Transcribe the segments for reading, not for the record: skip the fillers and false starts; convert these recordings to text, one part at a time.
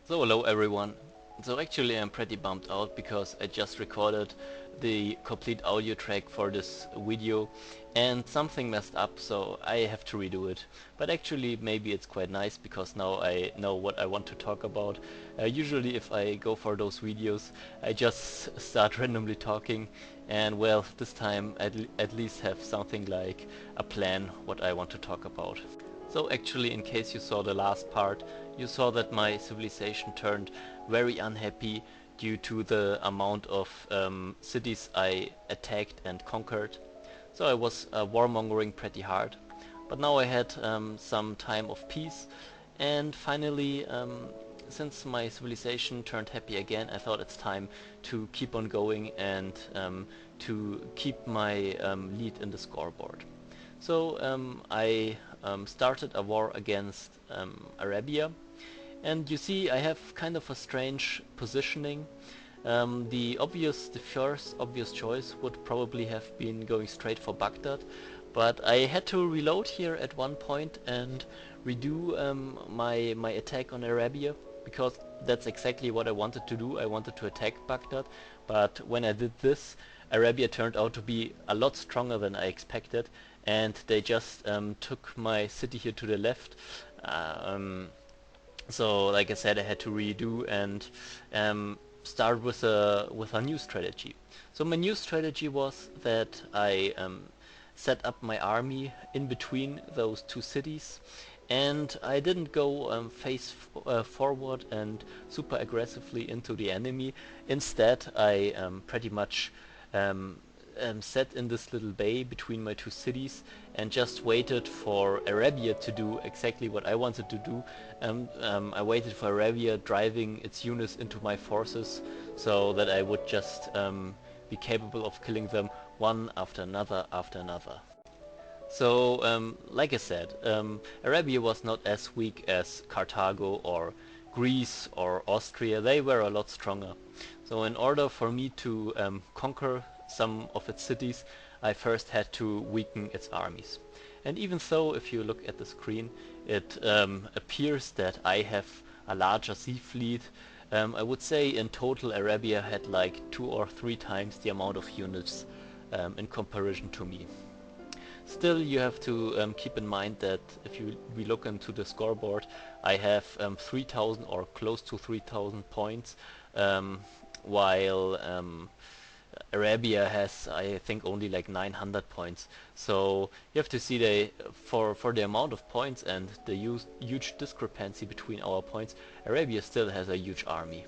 So hello everyone. So actually I'm pretty bummed out because I just recorded the complete audio track for this video and something messed up, so I have to redo it. But actually maybe it's quite nice because now I know what I want to talk about. Usually if I go for those videos I just start randomly talking, and well, this time at least have something like a plan what I want to talk about. So actually, in case you saw the last part, you saw that my civilization turned very unhappy due to the amount of cities I attacked and conquered. So I was warmongering pretty hard. But now I had some time of peace, and finally, since my civilization turned happy again, I thought it's time to keep on going and to keep my lead in the scoreboard. So I started a war against Arabia, and you see I have kind of a strange positioning. The first obvious choice would probably have been going straight for Baghdad, but I had to reload here at one point and redo my attack on Arabia, because that's exactly what I wanted to do. I wanted to attack Baghdad, but when I did this, Arabia turned out to be a lot stronger than I expected, and they just took my city here to the left. So like I said, I had to redo and start with a new strategy. So my new strategy was that I set up my army in between those two cities, and I didn't go face forward and super aggressively into the enemy. Instead, I pretty much sat in this little bay between my two cities and just waited for Arabia to do exactly what I wanted to do. I waited for Arabia driving its units into my forces so that I would just be capable of killing them one after another after another. So, like I said, Arabia was not as weak as Carthago or Greece or Austria. They were a lot stronger. So in order for me to conquer some of its cities, I first had to weaken its armies. And even so, if you look at the screen, it appears that I have a larger sea fleet. I would say in total Arabia had like 2 or 3 times the amount of units in comparison to me. Still, you have to keep in mind that if we look into the scoreboard, I have 3,000 or close to 3,000 points, while Arabia has, I think, only like 900 points. So you have to see for the amount of points and the huge discrepancy between our points, Arabia still has a huge army.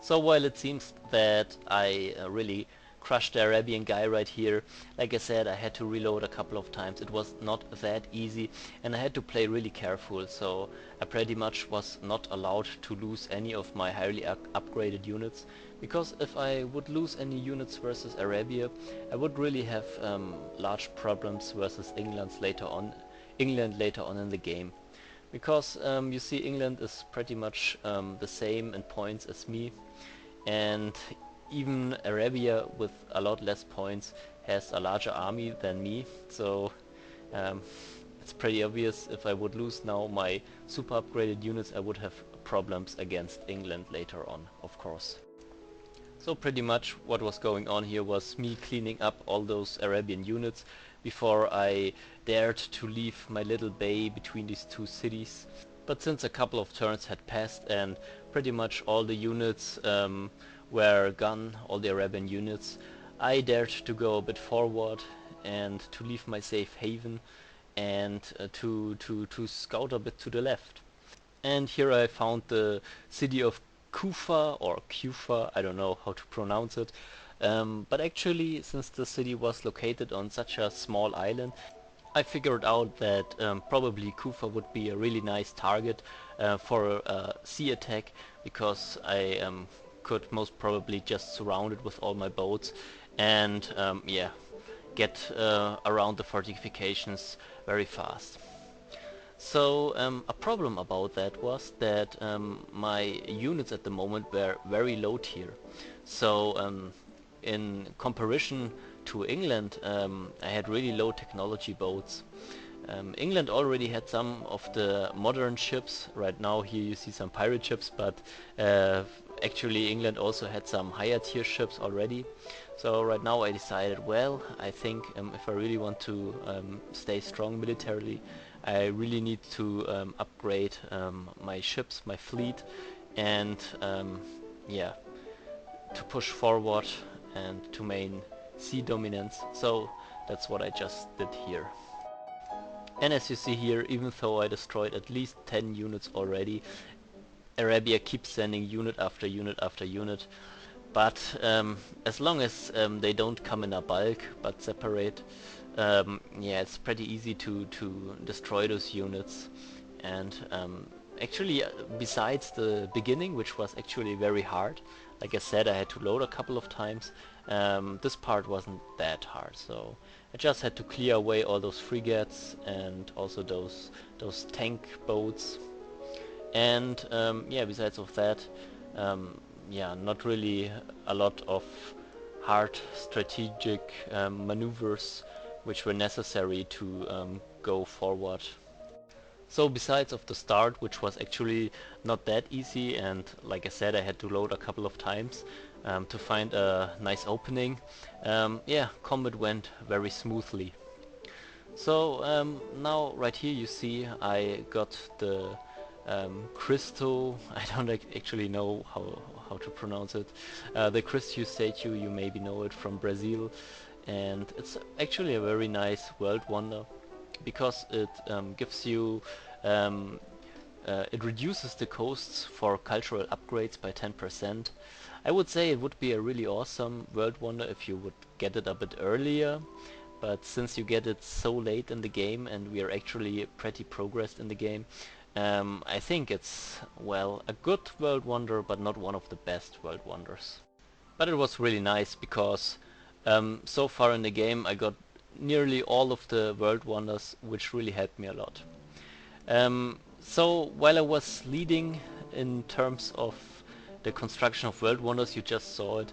So while it seems that I really crushed the Arabian guy right here, like I said, I had to reload a couple of times. It was not that easy, and I had to play really careful, so I pretty much was not allowed to lose any of my highly upgraded units, because if I would lose any units versus Arabia, I would really have large problems versus England later on in the game. Because you see, England is pretty much the same in points as me, and even Arabia with a lot less points has a larger army than me, so it's pretty obvious if I would lose now my super upgraded units, I would have problems against England later on, of course. So pretty much what was going on here was me cleaning up all those Arabian units before I dared to leave my little bay between these two cities. But since a couple of turns had passed and pretty much all the units were gone, all the Arabian units, I dared to go a bit forward and to leave my safe haven and to scout a bit to the left. And here I found the city of Kufa or Kufa, I don't know how to pronounce it. But actually, since the city was located on such a small island, I figured out that probably Kufa would be a really nice target for a sea attack, because I could most probably just surround it with all my boats and yeah, get around the fortifications very fast. So a problem about that was that my units at the moment were very low tier. So in comparison to England, I had really low technology boats. England already had some of the modern ships. Right now here you see some pirate ships, but actually England also had some higher tier ships already. So right now I decided, well, I think if I really want to stay strong militarily, I really need to upgrade my ships, my fleet, and yeah, to push forward and to main sea dominance. So that's what I just did here. And as you see here, even though I destroyed at least 10 units already, Arabia keeps sending unit after unit after unit. But as long as they don't come in a bulk but separate, yeah, it's pretty easy to destroy those units. And actually, besides the beginning, which was actually very hard, like I said, I had to load a couple of times, this part wasn't that hard. So I just had to clear away all those frigates and also those tank boats. And yeah, besides of that, yeah, not really a lot of hard strategic maneuvers which were necessary to go forward. So besides of the start, which was actually not that easy, and like I said, I had to load a couple of times to find a nice opening, yeah, combat went very smoothly. So now right here you see I got the Cristo, I don't actually know how to pronounce it, the Cristo statue. You maybe know it from Brazil, and it's actually a very nice world wonder because it gives you it reduces the costs for cultural upgrades by 10%. I would say it would be a really awesome world wonder if you would get it a bit earlier, but since you get it so late in the game and we are actually pretty progressed in the game, I think it's, well, a good world wonder, but not one of the best world wonders. But it was really nice because so far in the game I got nearly all of the world wonders, which really helped me a lot. So while I was leading in terms of the construction of world wonders, you just saw it,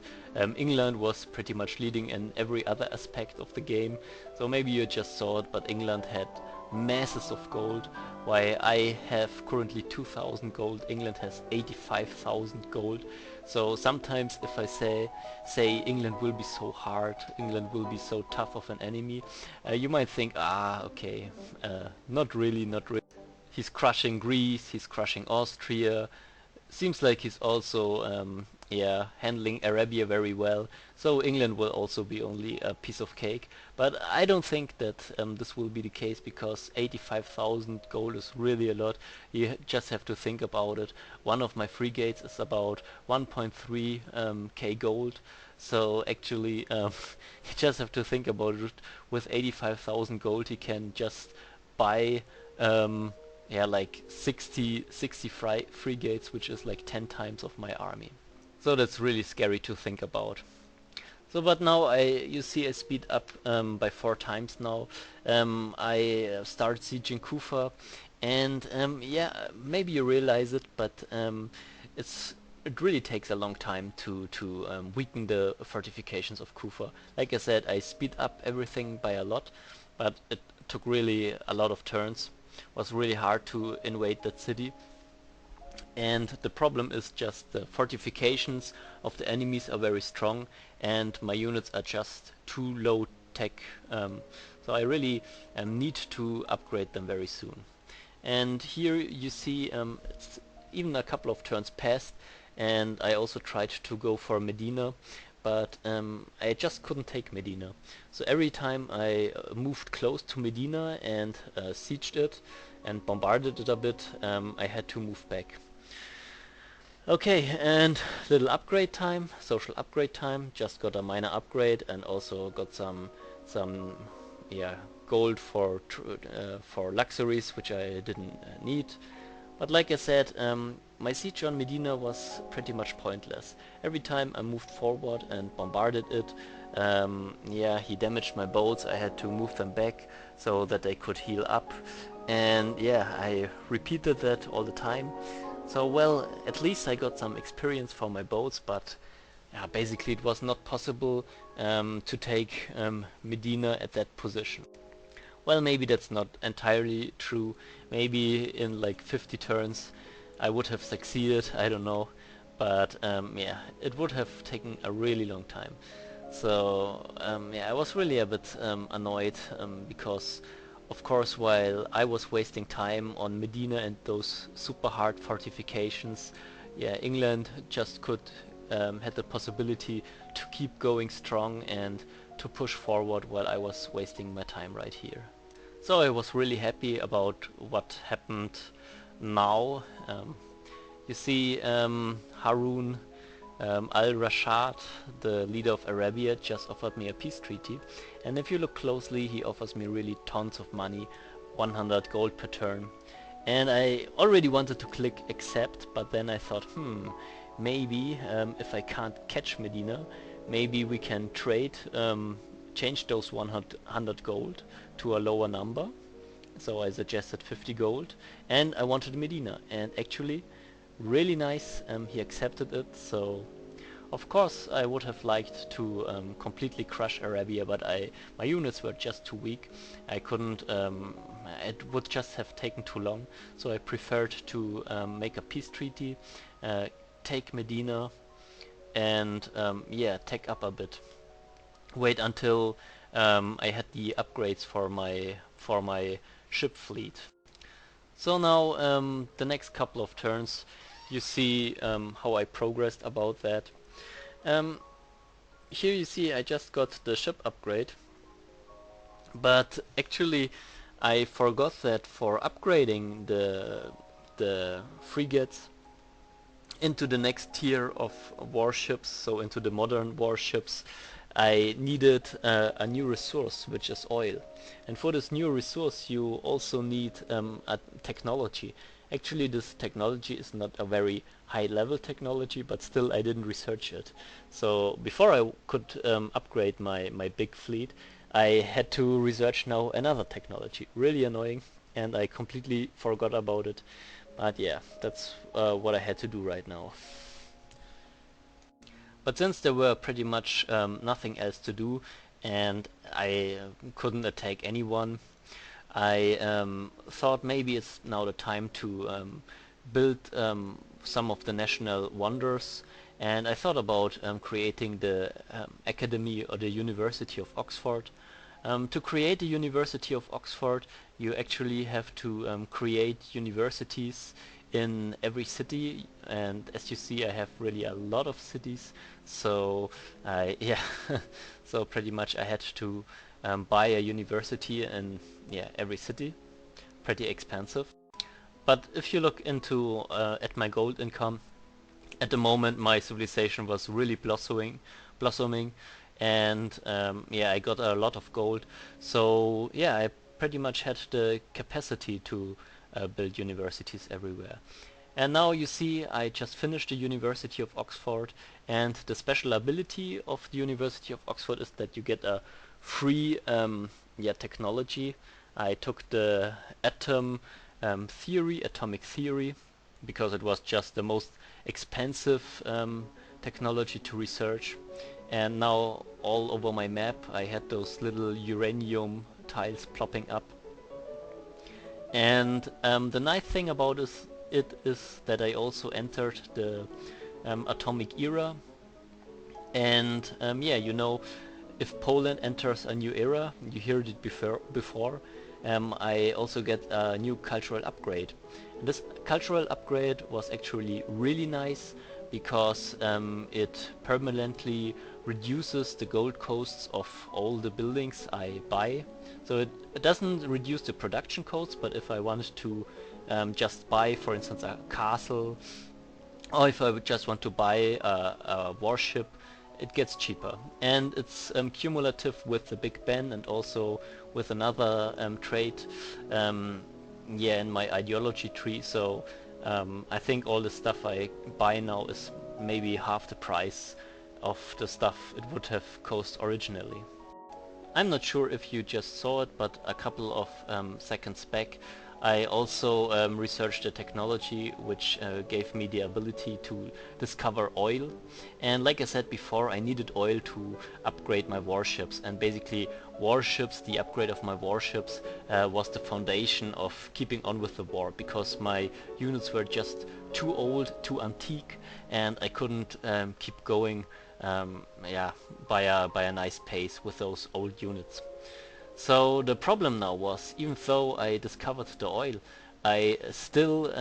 England was pretty much leading in every other aspect of the game. So maybe you just saw it, but England had masses of gold, while I have currently 2000 gold, England has 85,000 gold. So sometimes if I say England will be so hard, England will be so tough of an enemy, you might think, okay, not really, not really. He's crushing Greece, he's crushing Austria, seems like he's also yeah, handling Arabia very well, so England will also be only a piece of cake. But I don't think that this will be the case, because 85,000 gold is really a lot. You just have to think about it. One of my frigates is about 1.3 k gold, so actually you just have to think about it. With 85,000 gold he can just buy yeah, like 60 frigates, which is like 10 times of my army. So that's really scary to think about. So, but now you see I speed up by 4 times now. I start sieging Kufa, and yeah, maybe you realize it, but it really takes a long time to weaken the fortifications of Kufa. Like I said, I speed up everything by a lot, but it took really a lot of turns. Was really hard to invade that city. And the problem is just the fortifications of the enemies are very strong and my units are just too low tech. So I really need to upgrade them very soon. And here you see it's even a couple of turns passed, and I also tried to go for Medina, but I just couldn't take Medina. So every time I moved close to Medina and sieged it and bombarded it a bit, I had to move back. Okay, and little upgrade time, social upgrade time. Just got a minor upgrade and also got some yeah, gold for luxuries, which I didn't need. But like I said, my siege on Medina was pretty much pointless. Every time I moved forward and bombarded it, yeah, he damaged my boats. I had to move them back so that they could heal up. And yeah, I repeated that all the time. So well, at least I got some experience for my boats, but yeah, basically it was not possible to take Medina at that position. Well, maybe that's not entirely true. Maybe in like 50 turns I would have succeeded, I don't know. But yeah, it would have taken a really long time. So yeah, I was really a bit annoyed because of course while I was wasting time on Medina and those super hard fortifications, yeah, England just could had the possibility to keep going strong and to push forward while I was wasting my time right here. So I was really happy about what happened now. You see Harun al-Rashid, the leader of Arabia, just offered me a peace treaty, and if you look closely he offers me really tons of money, 100 gold per turn, and I already wanted to click accept, but then I thought, maybe if I can't catch Medina, maybe we can trade, change those 100 gold to a lower number. So I suggested 50 gold, and I wanted Medina, and actually really nice, he accepted it. So of course I would have liked to completely crush Arabia, but my units were just too weak. I couldn't, it would just have taken too long, so I preferred to make a peace treaty, take Medina, and yeah, take up a bit. Wait until I had the upgrades for my ship fleet. So now the next couple of turns you see how I progressed about that. Um, Here you see I just got the ship upgrade, but actually I forgot that for upgrading the frigates into the next tier of warships, so into the modern warships, I needed a new resource, which is oil. And for this new resource you also need a technology. Actually this technology is not a very high level technology, but still I didn't research it. So before I could upgrade my big fleet, I had to research now another technology. Really annoying, and I completely forgot about it. But yeah, that's what I had to do right now. But since there were pretty much nothing else to do, and I couldn't attack anyone, I thought maybe it's now the time to build some of the national wonders, and I thought about creating the Academy or the University of Oxford. To create the University of Oxford, you actually have to create universities in every city, and as you see I have really a lot of cities, so yeah, so pretty much I had to buy a university in, yeah, every city. Pretty expensive. But if you look into at my gold income, at the moment my civilization was really blossoming, and yeah, I got a lot of gold. So yeah, I pretty much had the capacity to build universities everywhere. And now you see I just finished the University of Oxford, and the special ability of the University of Oxford is that you get a free yeah, technology. I took the atomic theory, because it was just the most expensive technology to research. And now all over my map I had those little uranium tiles plopping up. And the nice thing about it is that I also entered the atomic era. And yeah, you know, if Poland enters a new era, you heard it before, I also get a new cultural upgrade. And this cultural upgrade was actually really nice because it permanently reduces the gold costs of all the buildings I buy. So it doesn't reduce the production costs, but if I wanted to just buy, for instance, a castle, or if I would just want to buy a warship, it gets cheaper. And it's cumulative with the Big Ben and also with another trait, yeah, in my ideology tree. So I think all the stuff I buy now is maybe half the price of the stuff it would have cost originally. I'm not sure if you just saw it, but a couple of seconds back I also researched a technology which gave me the ability to discover oil. And like I said before, I needed oil to upgrade my warships, and basically warships, the upgrade of my warships was the foundation of keeping on with the war, because my units were just too old, too antique, and I couldn't keep going yeah, by a nice pace with those old units. So the problem now was, even though I discovered the oil, I still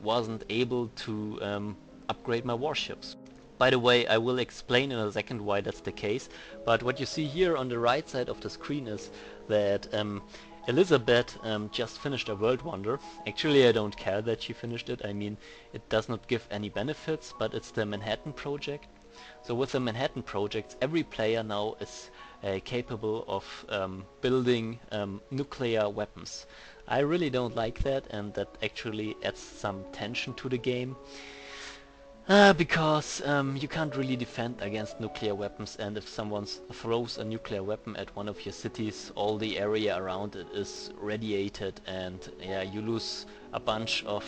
wasn't able to upgrade my warships. By the way, I will explain in a second why that's the case, but what you see here on the right side of the screen is that Elizabeth just finished a world wonder. Actually, I don't care that she finished it. I mean, it does not give any benefits, but it's the Manhattan Project. So with the Manhattan projects, every player now is capable of building nuclear weapons. I really don't like that, and that actually adds some tension to the game. Because you can't really defend against nuclear weapons, and if someone throws a nuclear weapon at one of your cities, all the area around it is radiated, and yeah, you lose a bunch of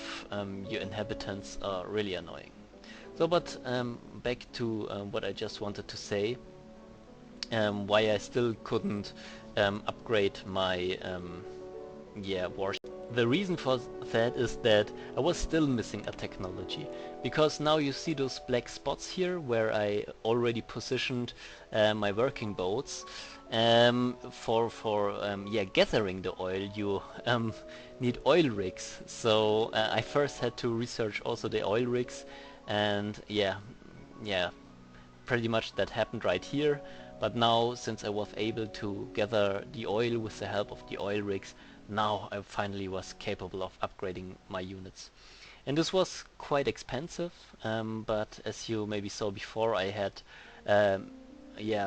your inhabitants. Are really annoying. So, but back to what I just wanted to say, why I still couldn't upgrade my warship. The reason for that is that I was still missing a technology, because now you see those black spots here where I already positioned my working boats. For gathering the oil, you need oil rigs. So I first had to research also the oil rigs, and yeah, pretty much that happened right here. But now, since I was able to gather the oil with the help of the oil rigs, now I finally was capable of upgrading my units. And this was quite expensive, but as you maybe saw before, I had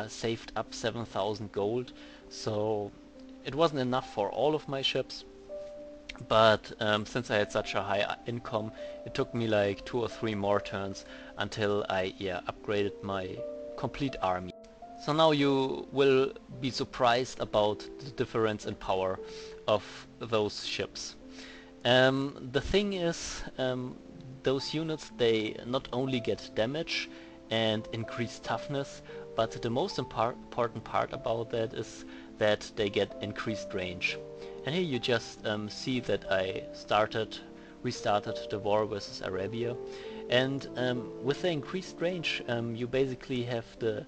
saved up 7,000 gold, so it wasn't enough for all of my ships. But since I had such a high income, it took me like 2 or 3 more turns until I upgraded my complete army. So now you will be surprised about the difference in power of those ships. The thing is, those units, they not only get damage and increased toughness, but the most important part about that is that they get increased range. And here you just see that I restarted the war versus Arabia, and with the increased range, you basically have the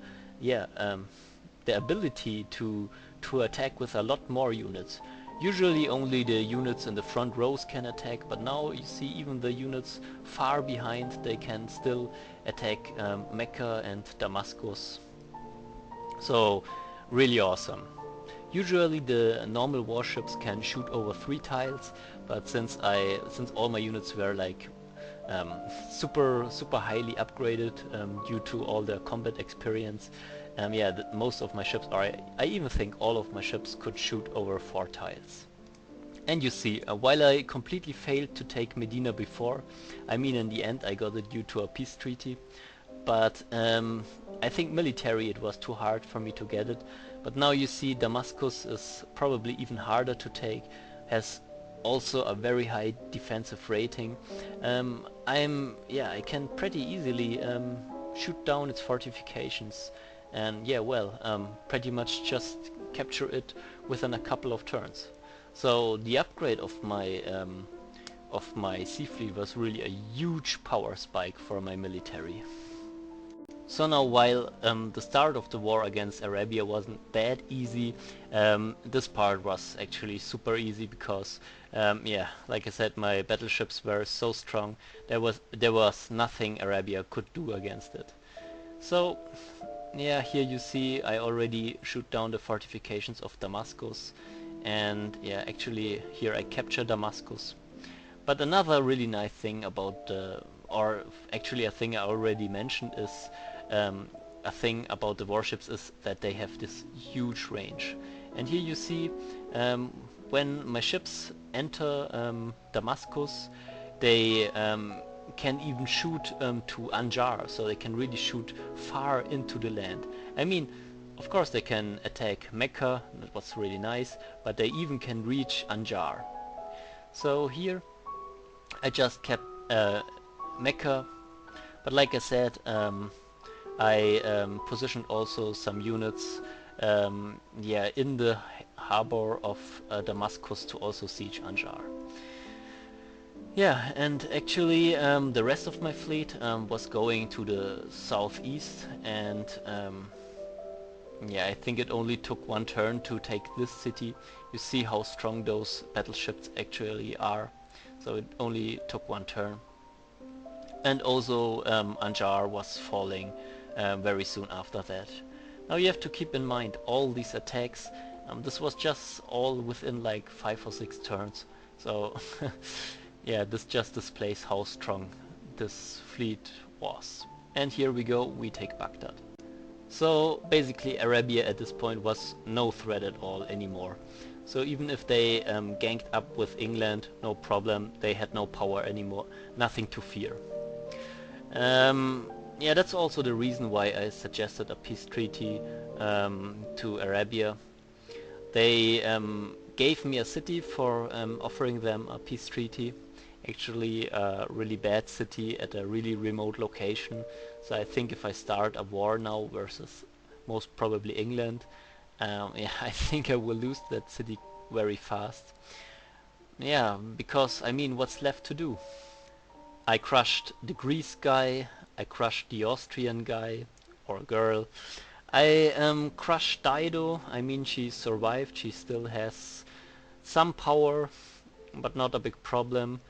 ability to attack with a lot more units. Usually only the units in the front rows can attack, but now you see even the units far behind, they can still attack Mecca and Damascus. So really awesome. Usually the normal warships can shoot over 3 tiles, but since all my units were like super highly upgraded due to all the combat experience, most of my ships are, I even think all of my ships could shoot over 4 tiles. And you see, while I completely failed to take Medina before, I mean in the end I got it due to a peace treaty, but I think military it was too hard for me to get it. But now you see Damascus is probably even harder to take, has also a very high defensive rating. I can pretty easily shoot down its fortifications, and pretty much just capture it within a couple of turns. So the upgrade of my sea fleet was really a huge power spike for my military. So now, while the start of the war against Arabia wasn't that easy, this part was actually super easy because, like I said, my battleships were so strong. There was nothing Arabia could do against it. So, here you see I already shoot down the fortifications of Damascus, and actually here I capture Damascus. But another really nice thing about actually a thing I already mentioned is a thing about the warships is that they have this huge range. And here you see when my ships enter Damascus, they can even shoot to Anjar, so they can really shoot far into the land. I mean, of course they can attack Mecca, that was really nice, but they even can reach Anjar. So here I just kept Mecca, but like I said, I positioned also some units yeah, in the harbor of Damascus to also siege Anjar. Yeah, and actually the rest of my fleet was going to the southeast, and yeah, I think it only took one turn to take this city. You see how strong those battleships actually are. So it only took one turn. And also Anjar was falling very soon after that. Now you have to keep in mind all these attacks. This was just all within like 5 or 6 turns. So yeah, this just displays how strong this fleet was. And here we go, we take Baghdad. So basically Arabia at this point was no threat at all anymore. So even if they ganged up with England, no problem, they had no power anymore, nothing to fear. Yeah, that's also the reason why I suggested a peace treaty to Arabia. They gave me a city for offering them a peace treaty. Actually a really bad city at a really remote location. So I think if I start a war now versus most probably England, yeah, I think I will lose that city very fast. Yeah, because I mean, what's left to do? I crushed the Greece guy, I crushed the Austrian guy, or girl. I crushed Dido, I mean she survived, she still has some power, but not a big problem.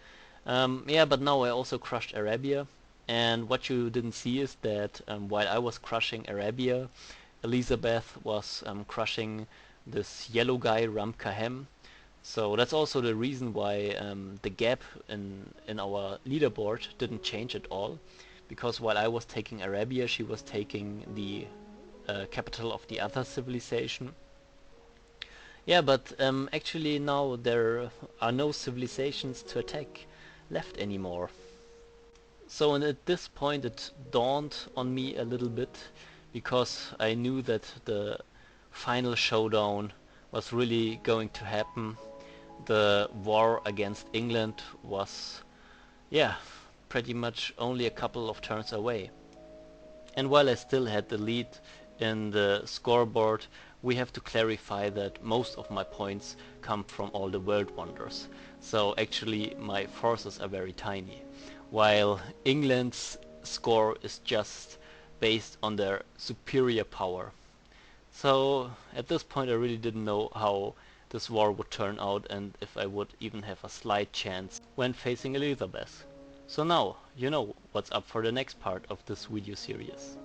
Yeah, but now I also crushed Arabia, and what you didn't see is that while I was crushing Arabia, Elizabeth was crushing this yellow guy, Ramkahem. So that's also the reason why the gap in our leaderboard didn't change at all, because while I was taking Arabia, she was taking the capital of the other civilization. Yeah, but actually now there are no civilizations to attack left anymore. So and at this point it dawned on me a little bit, because I knew that the final showdown was really going to happen. The war against England was, yeah, pretty much only a couple of turns away. And while I still had the lead in the scoreboard, we have to clarify that most of my points come from all the world wonders. So actually my forces are very tiny, while England's score is just based on their superior power. So at this point I really didn't know how this war would turn out and if I would even have a slight chance when facing Elizabeth. So now you know what's up for the next part of this video series.